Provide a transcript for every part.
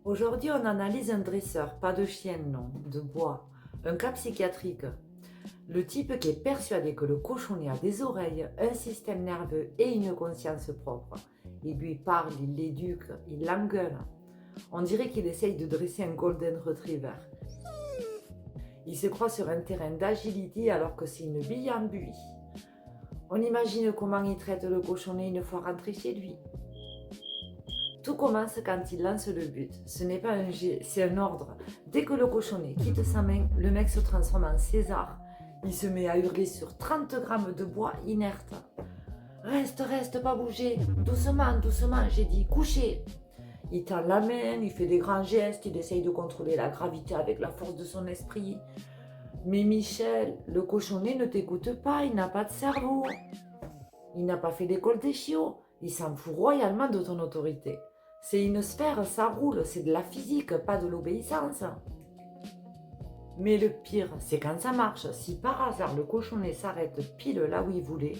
Aujourd'hui, on analyse un dresseur, pas de chien, non, de bois, un cas psychiatrique. Le type qui est persuadé que le cochonnet a des oreilles, un système nerveux et une conscience propre. Il lui parle, il l'éduque, il l'engueule. On dirait qu'il essaye de dresser un golden retriever. Il se croit sur un terrain d'agilité alors que c'est une bille en buis. On imagine comment il traite le cochonnet une fois rentré chez lui. Tout commence quand il lance le but. Ce n'est pas un jet, c'est un ordre. Dès que le cochonnet quitte sa main, le mec se transforme en César. Il se met à hurler sur 30 grammes de bois inerte. Reste, reste, pas bouger. Doucement, doucement, j'ai dit, couchez. Il tend la main, il fait des grands gestes, il essaye de contrôler la gravité avec la force de son esprit. Mais Michel, le cochonnet ne t'écoute pas, il n'a pas de cerveau. Il n'a pas fait l'école des chiots. Il s'en fout royalement de ton autorité. C'est une sphère, ça roule, c'est de la physique, pas de l'obéissance. Mais le pire, c'est quand ça marche. Si par hasard le cochonnet s'arrête pile là où il voulait,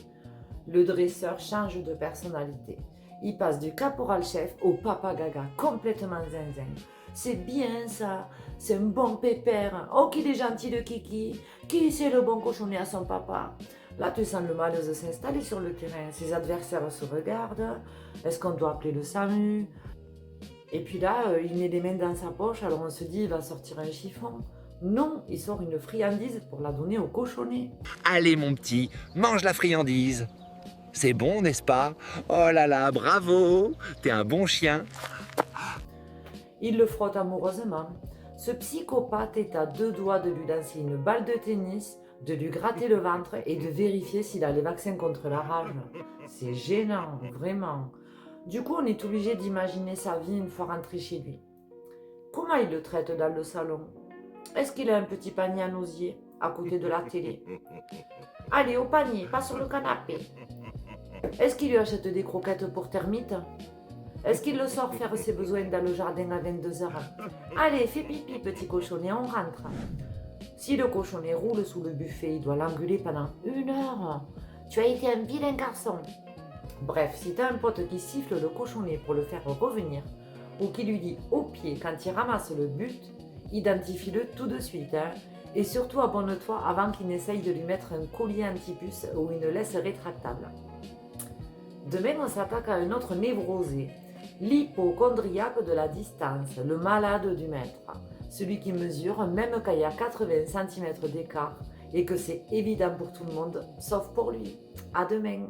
le dresseur change de personnalité. Il passe du caporal-chef au papa gaga, complètement zinzin. C'est bien ça, c'est un bon pépère. Oh, qu'il est gentil le kiki. Qui c'est le bon cochonnet à son papa? Là, tu sens le malaise s'installer sur le terrain. Ses adversaires se regardent. Est-ce qu'on doit appeler le SAMU? Et puis là, il met les mains dans sa poche, alors on se dit, il va sortir un chiffon. Non, il sort une friandise pour la donner au cochonnet. Allez mon petit, mange la friandise. C'est bon, n'est-ce pas? Oh là là, bravo, t'es un bon chien. Il le frotte amoureusement. Ce psychopathe est à deux doigts de lui lancer une balle de tennis, de lui gratter le ventre et de vérifier s'il a les vaccins contre la rage. C'est gênant, vraiment. Du coup, on est obligé d'imaginer sa vie une fois rentré chez lui. Comment il le traite dans le salon? Est-ce qu'il a un petit panier à osier à côté de la télé? Allez, au panier, pas sur le canapé. Est-ce qu'il lui achète des croquettes pour termites? Est-ce qu'il le sort faire ses besoins dans le jardin à 22h? Allez, fais pipi, petit cochonnet, on rentre. Si le cochonnet roule sous le buffet, il doit l'engueuler pendant 1 heure. Tu as été un vilain garçon. Bref, si t'as un pote qui siffle le cochonnet pour le faire revenir, ou qui lui dit au pied quand il ramasse le but, identifie-le tout de suite. Et surtout abonne-toi avant qu'il n'essaye de lui mettre un collier anti-puce ou une laisse rétractable. Demain, on s'attaque à un autre névrosé, l'hypochondriaque de la distance, le malade du maître, celui qui mesure même quand il y a 80 cm d'écart et que c'est évident pour tout le monde, sauf pour lui. À demain.